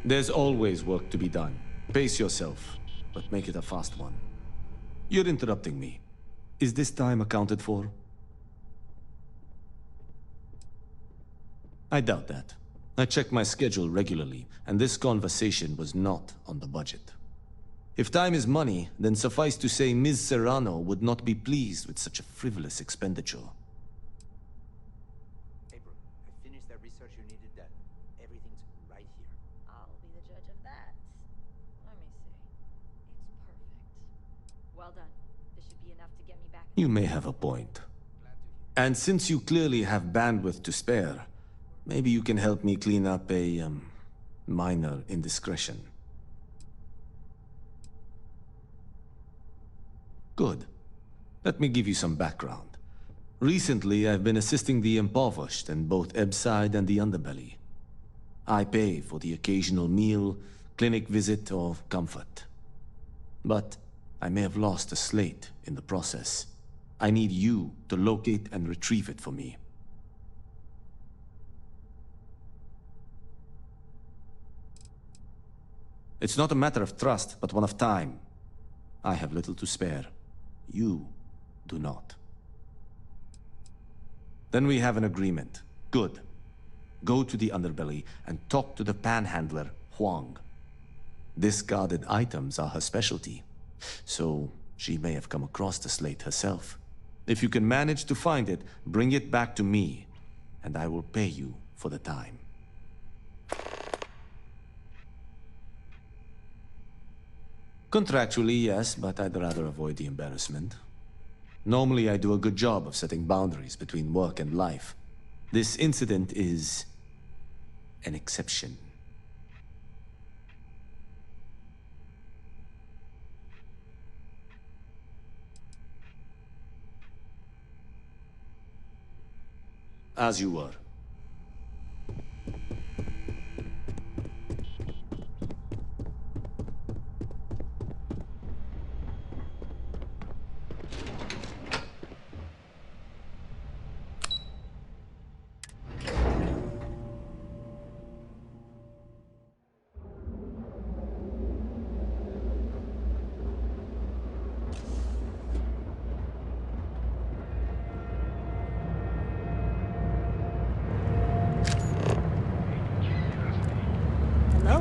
There's always work to be done. Pace yourself, but make it a fast one. You're interrupting me. Is this time accounted for? I doubt that. I check my schedule regularly, and this conversation was not on the budget. If time is money, then suffice to say Ms. Serrano would not be pleased with such a frivolous expenditure. Hey, bro, I finished that research you needed done. Everything's right here. I'll be the judge of that. Let me see. It's perfect. Well done. This should be enough to get me back. You may have a point. And since you clearly have bandwidth to spare, maybe you can help me clean up a, minor indiscretion. Good. Let me give you some background. Recently, I've been assisting the impoverished in both Ebbside and the underbelly. I pay for the occasional meal, clinic visit, or comfort. But I may have lost a slate in the process. I need you to locate and retrieve it for me. It's not a matter of trust, but one of time. I have little to spare. You do not. Then we have an agreement. Good. Go to the underbelly and talk to the panhandler, Huang. Discarded items are her specialty, so she may have come across the slate herself. If you can manage to find it, bring it back to me, and I will pay you for the time. Contractually, yes, but I'd rather avoid the embarrassment. Normally, I do a good job of setting boundaries between work and life. This incident is an exception. As you were. Hello?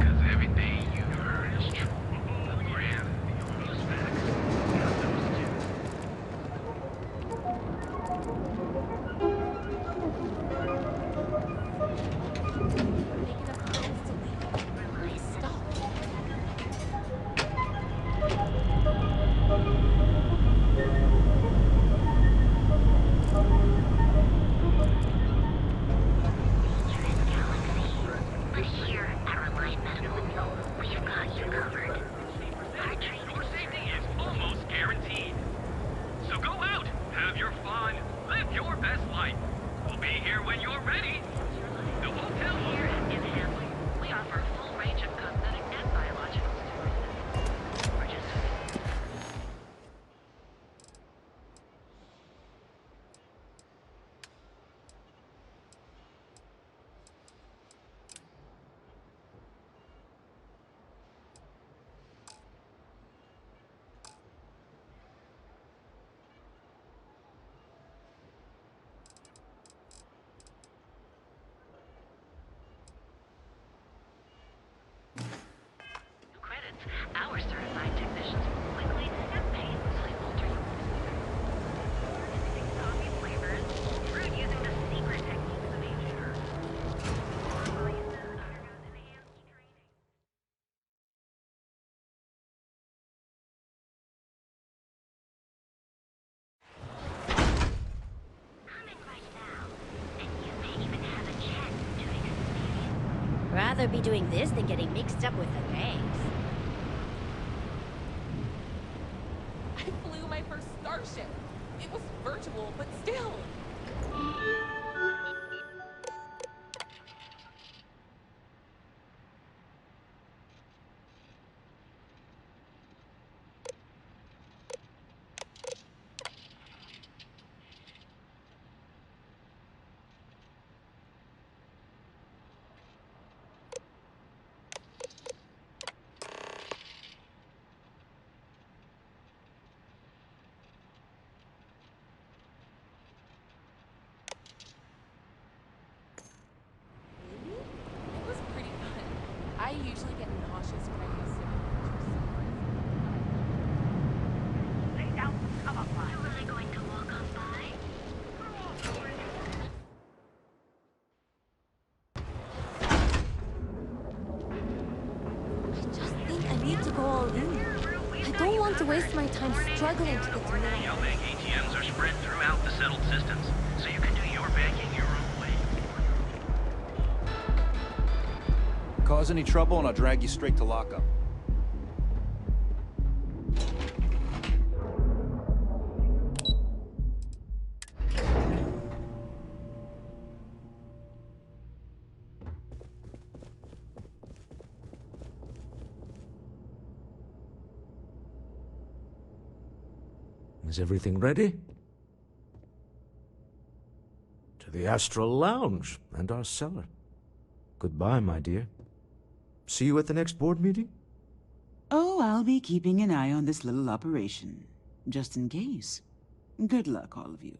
Our certified technicians will quickly and painlessly alter your zombie flavors, brewed using the secret techniques of ancient herbs. Coming right now, and you may even have a chance of doing it. Rather be doing this than getting mixed up with the gangs. I flew my first Starship. It was virtual, but still. to waste my time struggling to get to know. Neobank ATMs are spread throughout the settled systems, so you can do your banking your own way. Cause any trouble and I'll drag you straight to lockup. Is everything ready? To the Astral Lounge and our cellar. Goodbye, my dear. See you at the next board meeting? Oh, I'll be keeping an eye on this little operation, just in case. Good luck, all of you.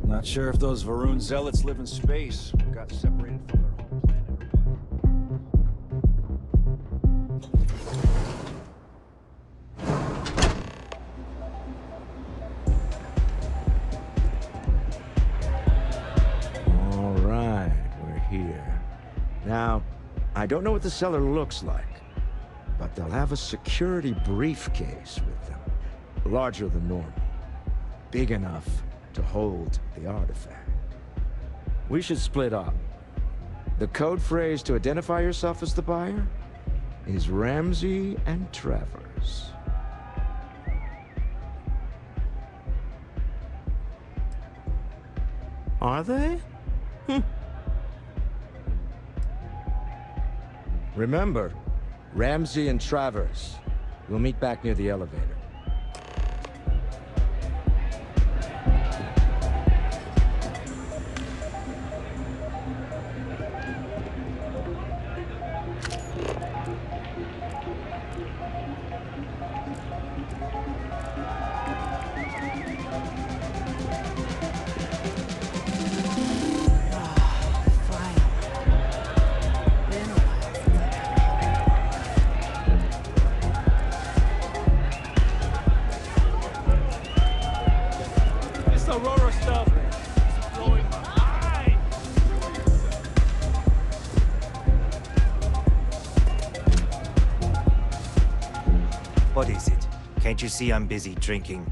Not sure if those Varun zealots live in space, or got separated from their home planet or what. All right, we're here. Now, I don't know what the cellar looks like, but they'll have a security briefcase with them. Larger than normal. Big enough to hold the artifact. We should split up. The code phrase to identify yourself as the buyer is Ramsey and Travers. Are they? Remember, Ramsey and Travers. We'll meet back near the elevator. What is it? Can't you see I'm busy drinking?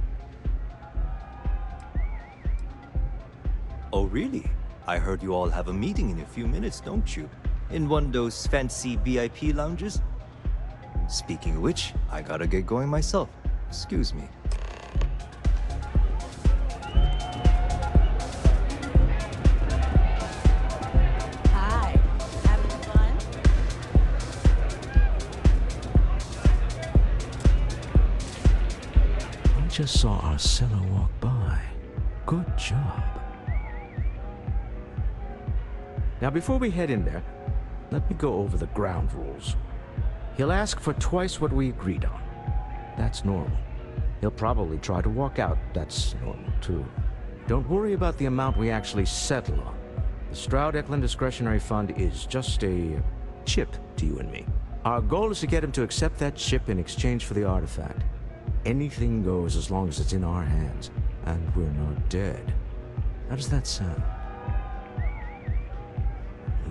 Oh, really? I heard you all have a meeting in a few minutes, don't you? In one of those fancy VIP lounges? Speaking of which, I gotta get going myself. Excuse me. Hi, having fun? I just saw our cellar walk by. Good job. Now, before we head in there, let me go over the ground rules. He'll ask for twice what we agreed on. That's normal. He'll probably try to walk out. That's normal, too. Don't worry about the amount we actually settle on. The Stroud-Eklund Discretionary Fund is just a chip to you and me. Our goal is to get him to accept that chip in exchange for the artifact. Anything goes as long as it's in our hands, and we're not dead. How does that sound?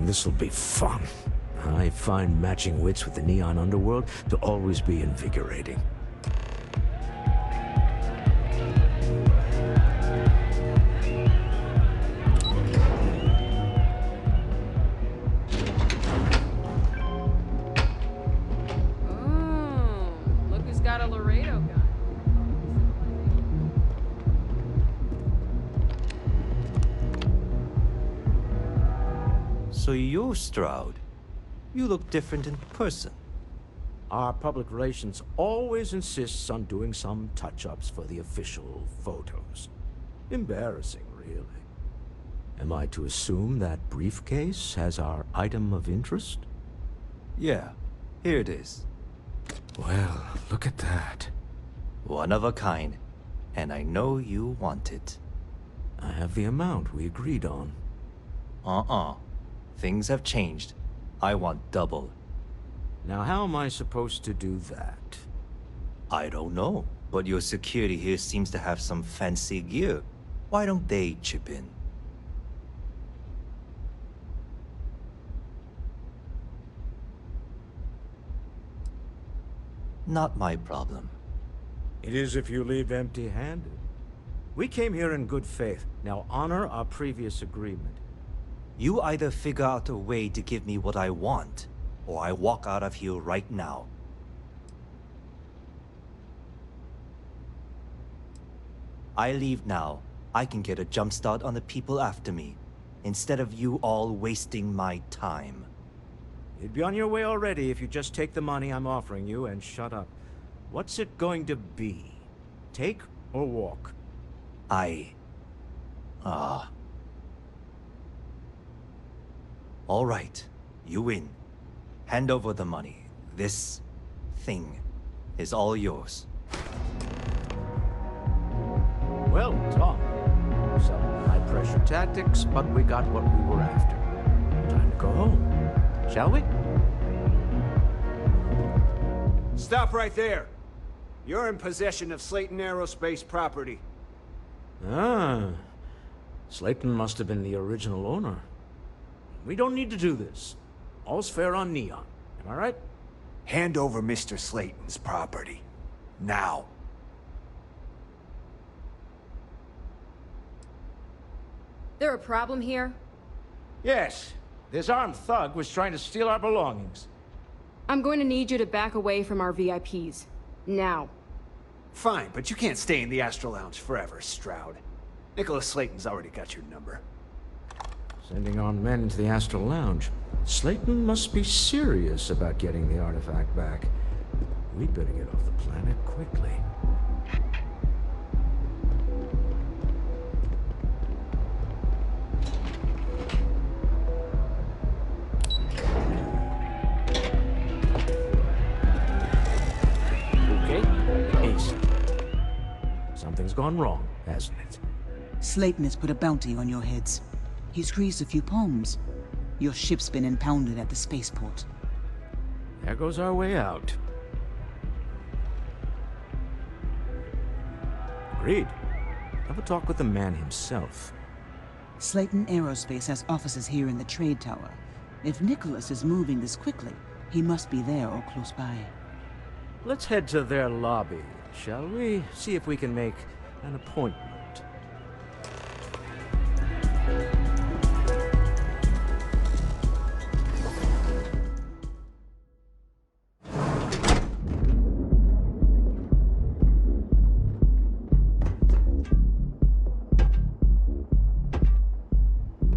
This'll be fun. I find matching wits with the neon underworld to always be invigorating. Look who's got a Laredo gun. So you're Stroud. You look different in person. Our public relations always insists on doing some touch-ups for the official photos. Embarrassing, really. Am I to assume that briefcase has our item of interest? Yeah, here it is. Well, look at that. One of a kind. And I know you want it. I have the amount we agreed on. Things have changed. I want double. Now, how am I supposed to do that? I don't know, but your security here seems to have some fancy gear. Why don't they chip in? Not my problem. It is if you leave empty-handed. We came here in good faith. Now honor our previous agreement. You either figure out a way to give me what I want, or I walk out of here right now. I leave now. I can get a jump start on the people after me, instead of you all wasting my time. You'd be on your way already if you just take the money I'm offering you and shut up. What's it going to be? Take or walk? All right, you win. Hand over the money. This thing is all yours. Well, Tom. Some high-pressure tactics, but we got what we were after. Time to go home. Shall we? Stop right there. You're in possession of Slayton Aerospace property. Ah. Slayton must have been the original owner. We don't need to do this. All's fair on Neon. Am I right? Hand over Mr. Slayton's property. Now. There a problem here? Yes. This armed thug was trying to steal our belongings. I'm going to need you to back away from our VIPs. Now. Fine, but you can't stay in the Astro Lounge forever, Stroud. Nicholas Slayton's already got your number. Sending armed men into the Astral Lounge. Slayton must be serious about getting the artifact back. We'd better get off the planet quickly. Okay, Ace. Something's gone wrong, hasn't it? Slayton has put a bounty on your heads. He's greased a few palms. Your ship's been impounded at the spaceport. There goes our way out. Agreed. Have a talk with the man himself. Slayton Aerospace has offices here in the trade tower. If Nicholas is moving this quickly, he must be there or close by. Let's head to their lobby, shall we? See if we can make an appointment.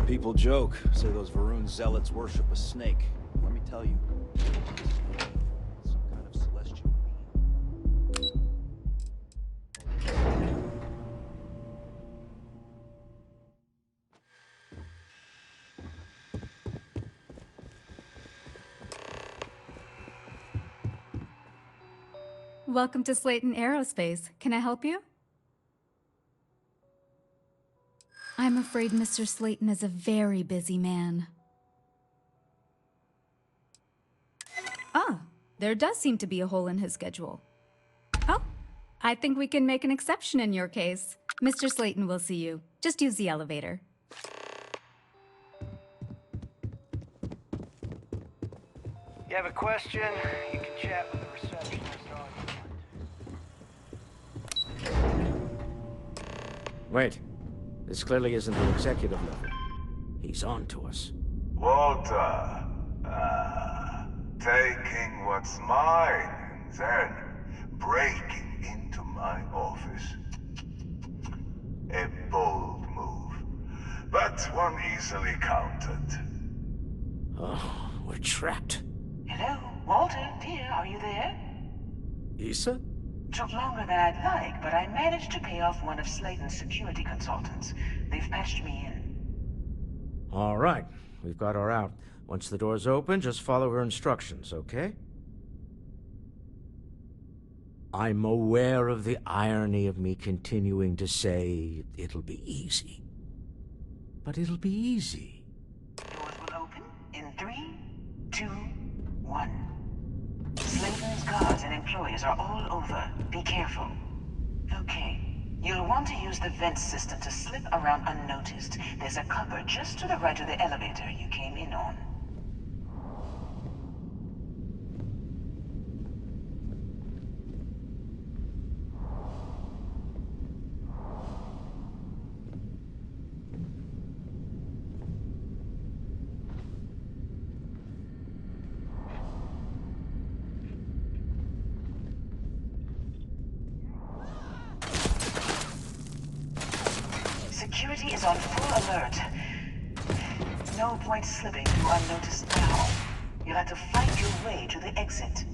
People joke, say those Varun zealots worship a snake. Let me tell you. Some kind of celestial being. Welcome to Slayton Aerospace. Can I help you? I'm afraid Mr. Slayton is a very busy man. Ah, there does seem to be a hole in his schedule. Oh, I think we can make an exception in your case. Mr. Slayton will see you. Just use the elevator. You have a question? You can chat with the receptionist all you want. Wait. This clearly isn't the executive level. He's on to us. Walter, taking what's mine and then breaking into my office. A bold move, but one easily countered. Oh, we're trapped. Hello, Walter, dear, are you there? Issa? Took longer than I'd like, but I managed to pay off one of Slayton's security consultants. They've patched me in. All right. We've got her out. Once the door's open, just follow her instructions, okay? I'm aware of the irony of me continuing to say it'll be easy. But it'll be easy. Doors will open in 3, 2, 1. Slayton's guards and employees are all over. Be careful. Okay. You'll want to use the vent system to slip around unnoticed. There's a cupboard just to the right of the elevator you came in on. Security is on full alert. No point slipping through unnoticed now. You'll have to fight your way to the exit.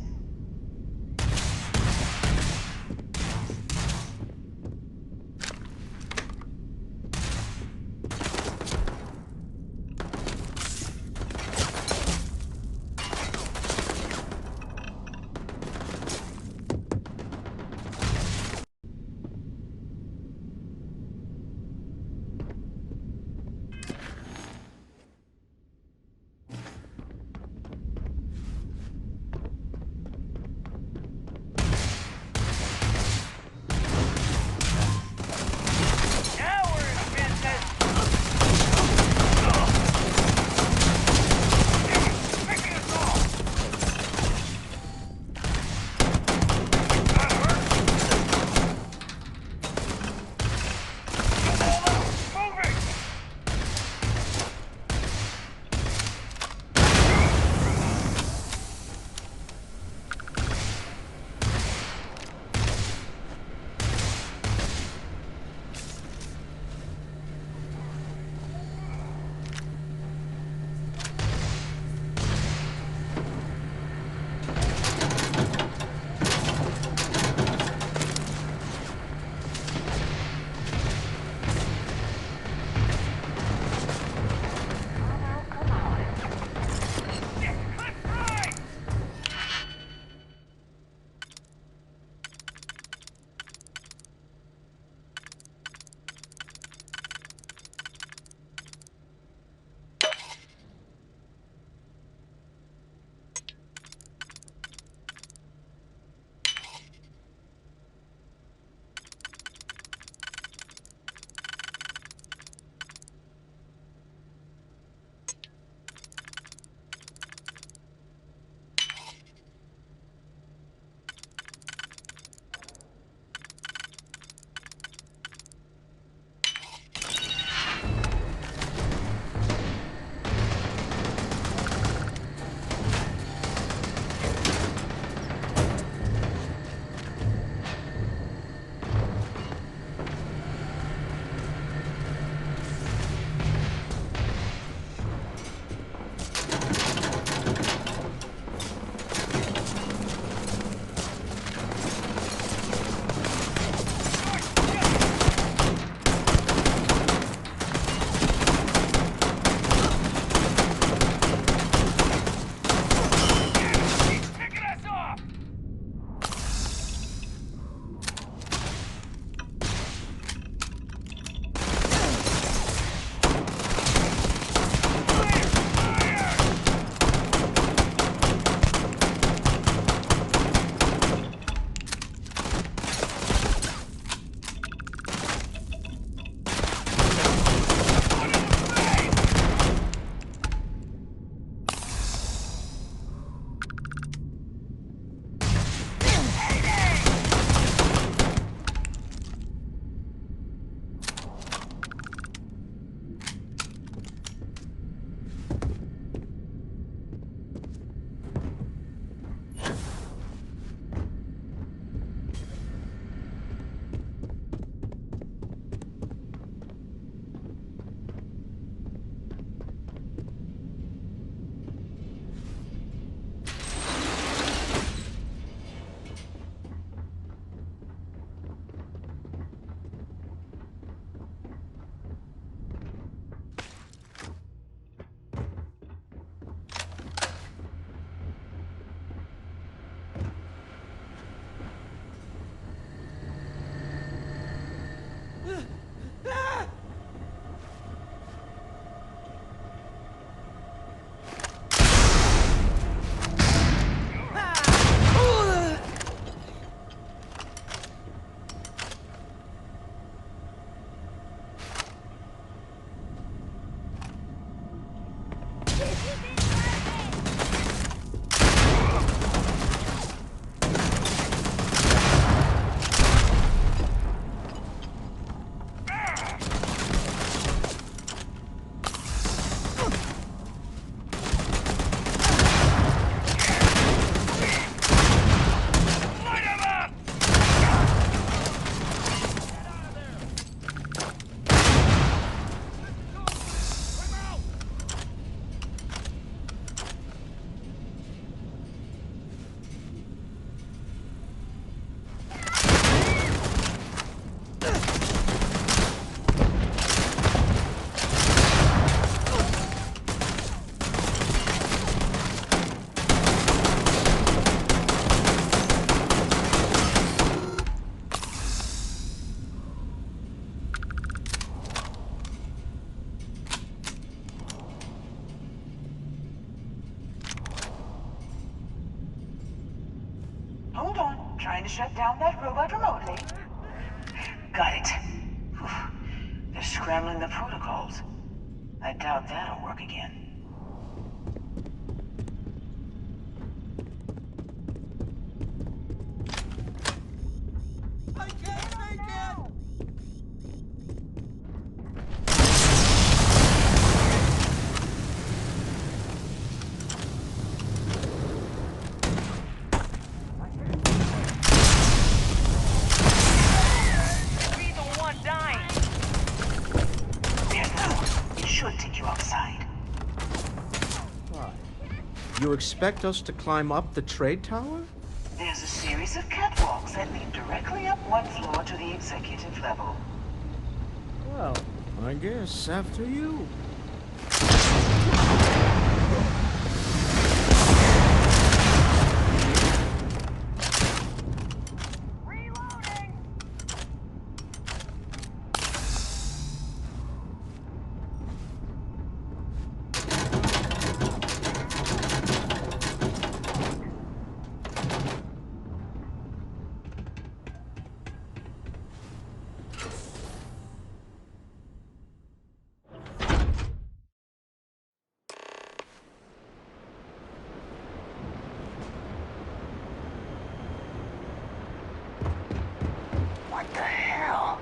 Trying to shut down that robot remotely. Got it. Whew. They're scrambling the protocols. I doubt that'll work again. I can't make it! Be the one dying. There's no. It should take you outside. Why? You expect us to climb up the trade tower? There's a series of catwalks that lead directly up one floor to the executive level. Well, I guess after you. What the hell?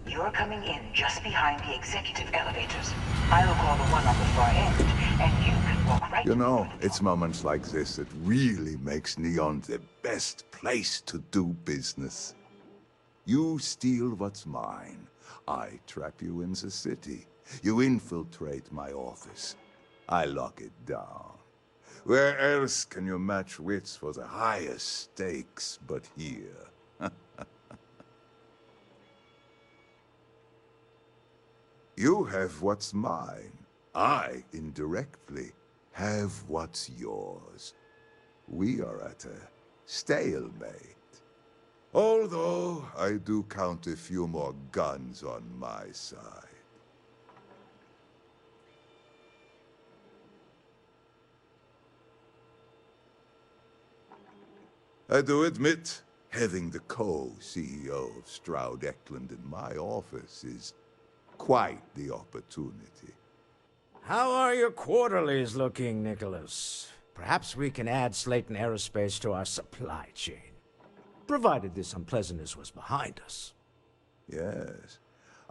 You're coming in just behind the executive elevators. I'll call the one on the far end, and you can walk right You know, it's moments like this that really makes Neon the best place to do business. You steal what's mine. I trap you in the city. You infiltrate my office. I lock it down. Where else can you match wits for the highest stakes but here? You have what's mine. I, indirectly, have what's yours. We are at a stalemate. Although, I do count a few more guns on my side. I do admit, having the co-CEO of Stroud Eklund in my office is quite the opportunity. How are your quarterlies looking, Nicholas? Perhaps we can add Slayton Aerospace to our supply chain, provided this unpleasantness was behind us. Yes,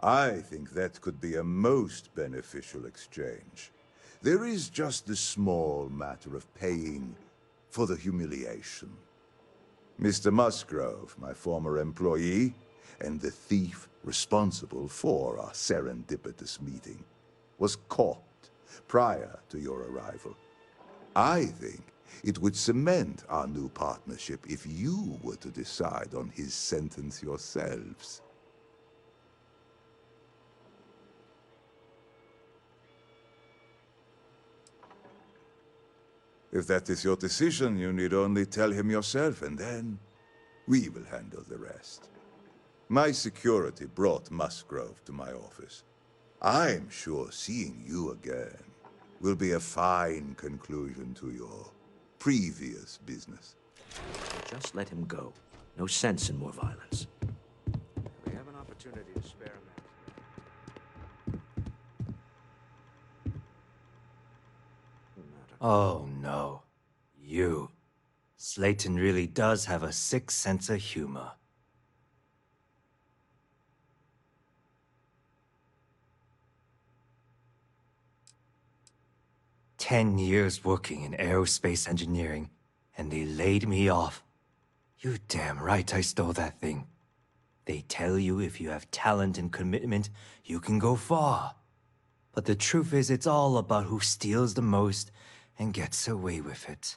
I think that could be a most beneficial exchange. There is just the small matter of paying for the humiliation. Mr. Musgrove, my former employee, and the thief responsible for our serendipitous meeting, was caught prior to your arrival. I think it would cement our new partnership if you were to decide on his sentence yourselves. If that is your decision, you need only tell him yourself, and then we will handle the rest. My security brought Musgrove to my office. I'm sure seeing you again will be a fine conclusion to your previous business. Just let him go. No sense in more violence. We have an opportunity to spare him. Oh no. You. Slayton really does have a sick sense of humor. "10 years working in aerospace engineering, and they laid me off. You damn right I stole that thing. They tell you if you have talent and commitment, you can go far. But the truth is, it's all about who steals the most and gets away with it."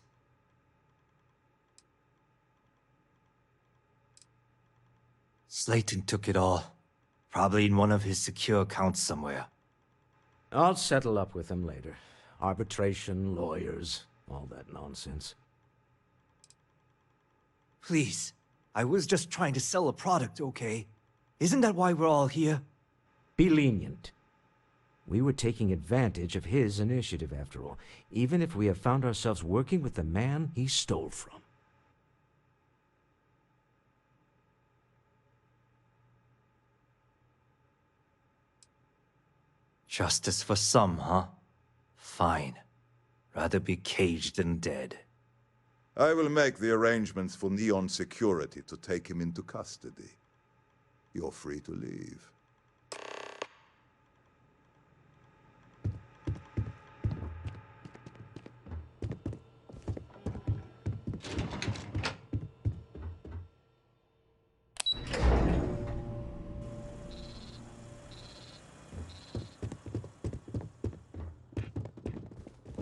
Slayton took it all. Probably in one of his secure accounts somewhere. I'll settle up with him later. Arbitration, lawyers, all that nonsense. Please, I was just trying to sell a product, okay? Isn't that why we're all here? Be lenient. We were taking advantage of his initiative, after all, even if we have found ourselves working with the man he stole from. Justice for some, huh? Fine. Rather be caged than dead. I will make the arrangements for Neon Security to take him into custody. You're free to leave.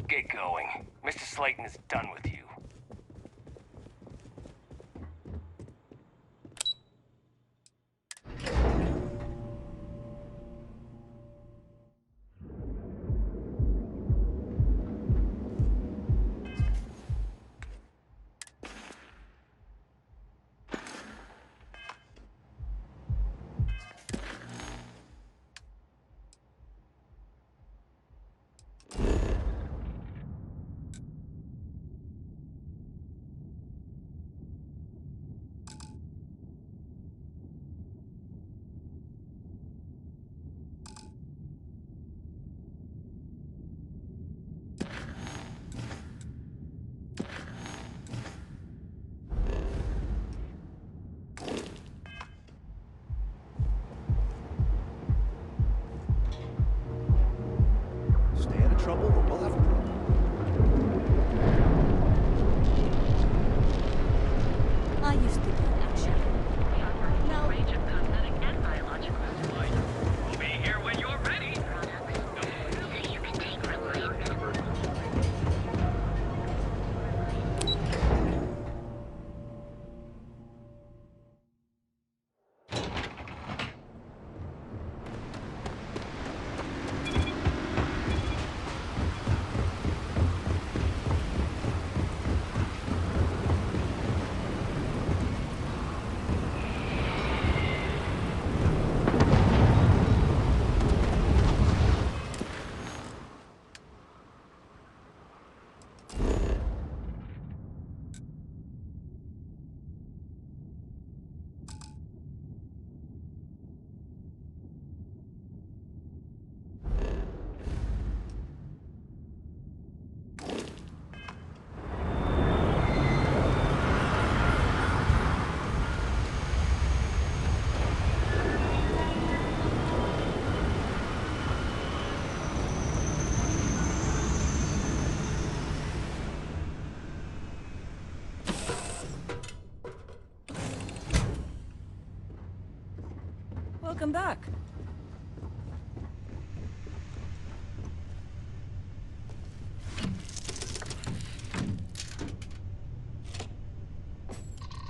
Get going. Mr. Slayton is done with you. Stay out of trouble or we'll have a problem. I used to be an action. No. Range of cosmetic and biological. We'll be here when you're ready. So you can take relief. Welcome back.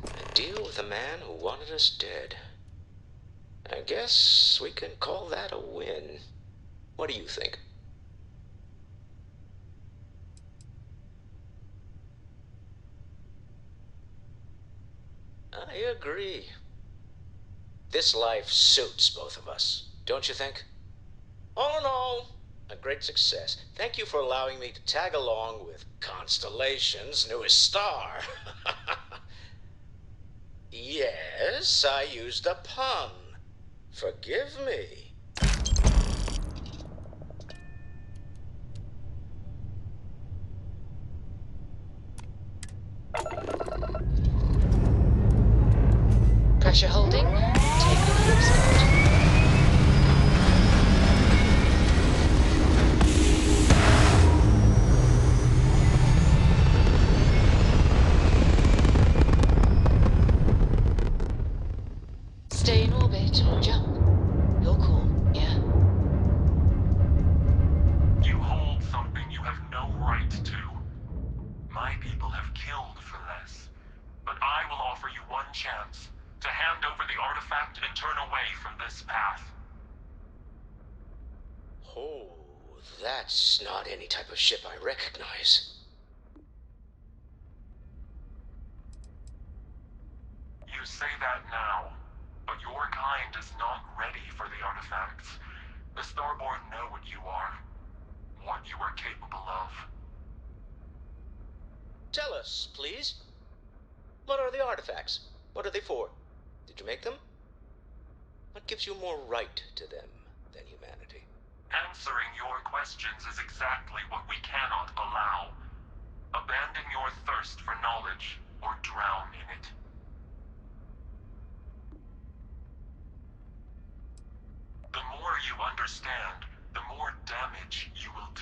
A deal with a man who wanted us dead. I guess we can call that a win. What do you think? I agree. This life suits both of us, don't you think? All in all, a great success. Thank you for allowing me to tag along with Constellation's newest star. Yes, I used a pun. Forgive me. Pressure holding. Take the start. Stay in orbit or jump. Your call, yeah? You hold something you have no right to. My people have killed for less. But I will offer you one chance to hand over the artifact and turn away from this path. Oh, that's not any type of ship I recognize. You say that now, but your kind is not ready for the artifacts. The Starborn know what you are capable of. Tell us, please. What are the artifacts? What are they for? Did you make them? What gives you more right to them than humanity? Answering your questions is exactly what we cannot allow. Abandon your thirst for knowledge, or drown in it. The more you understand, the more damage you will do.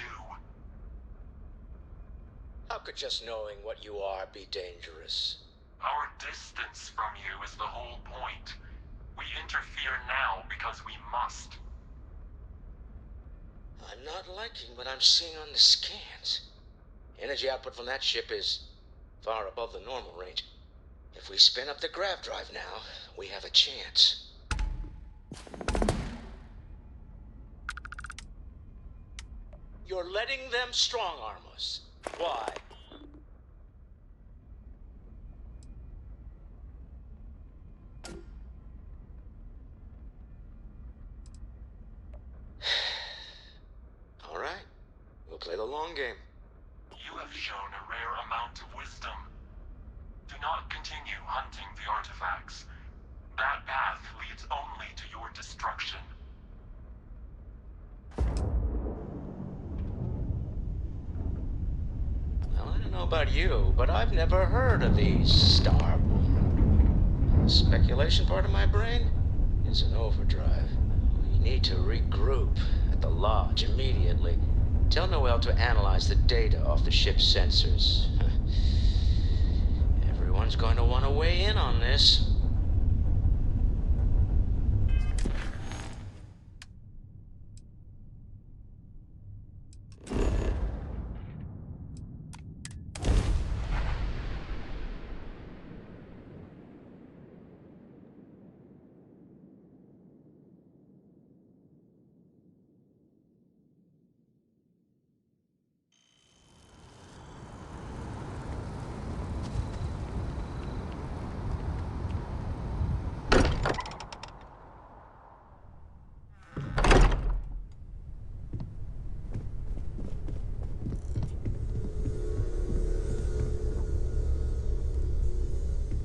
How could just knowing what you are be dangerous? Our distance from you is the whole point. We interfere now because we must. I'm not liking what I'm seeing on the scans. Energy output from that ship is far above the normal range. If we spin up the grav drive now, we have a chance. You're letting them strong-arm us. Why? All right. We'll play the long game. You have shown a rare amount of wisdom. Do not continue hunting the artifacts. That path leads only to your destruction. Well, I don't know about you, but I've never heard of these Starborn. The speculation part of my brain is in overdrive. We need to regroup at the lodge immediately. Tell Noel to analyze the data off the ship's sensors. Everyone's going to want to weigh in on this.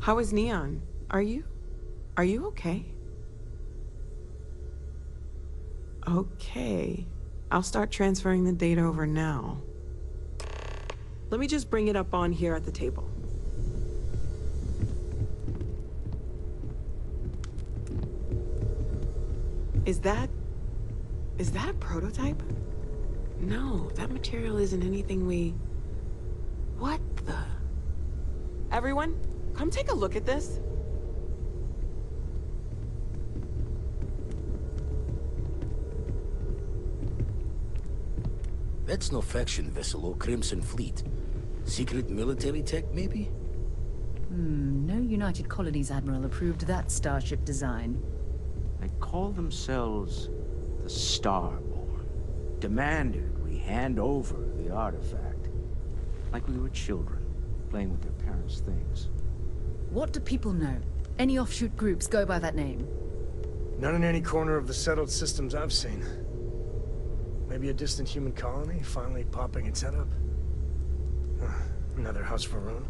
How is Neon? Are you okay? Okay. I'll start transferring the data over now. Let me just bring it up on here at the table. Is that a prototype? No, that material isn't anything we... What the... Everyone, come take a look at this. That's no faction vessel or Crimson Fleet. Secret military tech, maybe? No United Colonies Admiral approved that starship design. They call themselves the Starborn. Demanded we hand over the artifact. Like we were children, playing with their parents' things. What do people know? Any offshoot groups go by that name? None in any corner of the settled systems I've seen. Maybe a distant human colony finally popping its head up? Another house for Varun?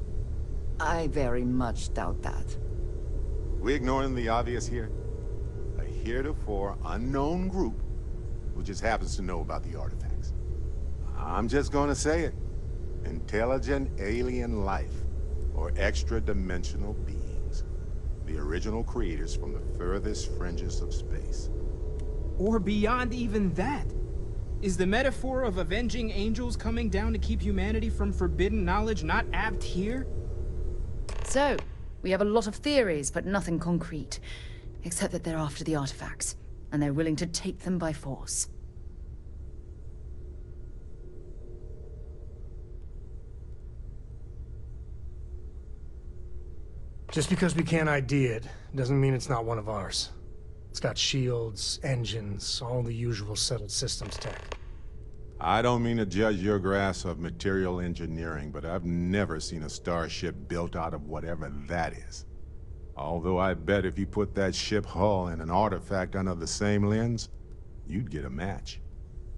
I very much doubt that. We ignoring the obvious here? A heretofore unknown group who just happens to know about the artifacts. I'm just gonna say it. Intelligent alien life, or extra-dimensional beings. The original creators from the furthest fringes of space. Or beyond even that. Is the metaphor of avenging angels coming down to keep humanity from forbidden knowledge not apt here? So, we have a lot of theories, but nothing concrete. Except that they're after the artifacts, and they're willing to take them by force. Just because we can't ID it, doesn't mean it's not one of ours. It's got shields, engines, all the usual settled systems tech. I don't mean to judge your grasp of material engineering, but I've never seen a starship built out of whatever that is. Although I bet if you put that ship hull and an artifact under the same lens, you'd get a match.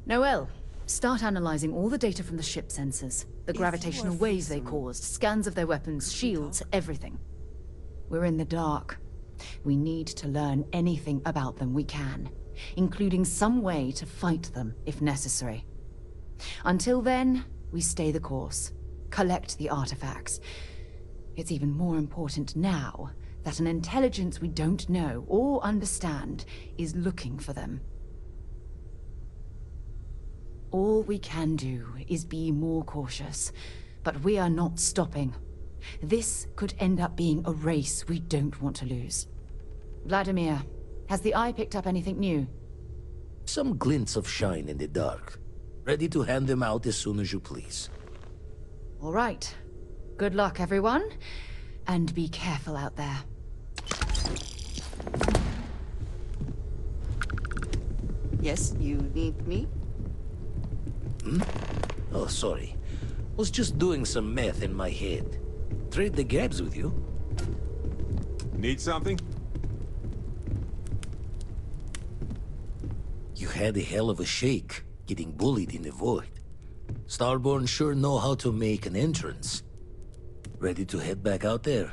Noel, start analyzing all the data from the ship sensors. The gravitational waves they caused, scans of their weapons, shields, everything. We're in the dark. We need to learn anything about them we can, including some way to fight them if necessary. Until then, we stay the course, collect the artifacts. It's even more important now that an intelligence we don't know or understand is looking for them. All we can do is be more cautious, but we are not stopping. This could end up being a race we don't want to lose. Vladimir, has the Eye picked up anything new? Some glints of shine in the dark. Ready to hand them out as soon as you please. All right. Good luck, everyone. And be careful out there. Yes, you need me? Oh, sorry. Was just doing some math in my head. Trade the gabs with you. Need something? You had a hell of a shake, getting bullied in the void. Starborn sure know how to make an entrance. Ready to head back out there?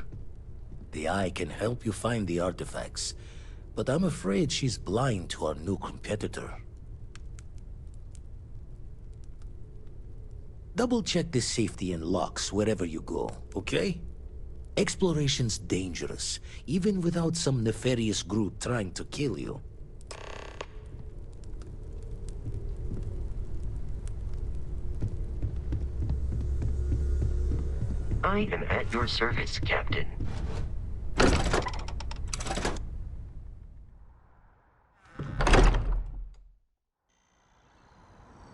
The Eye can help you find the artifacts, but I'm afraid she's blind to our new competitor. Double-check the safety and locks wherever you go, okay? Exploration's dangerous, even without some nefarious group trying to kill you. I am at your service, Captain.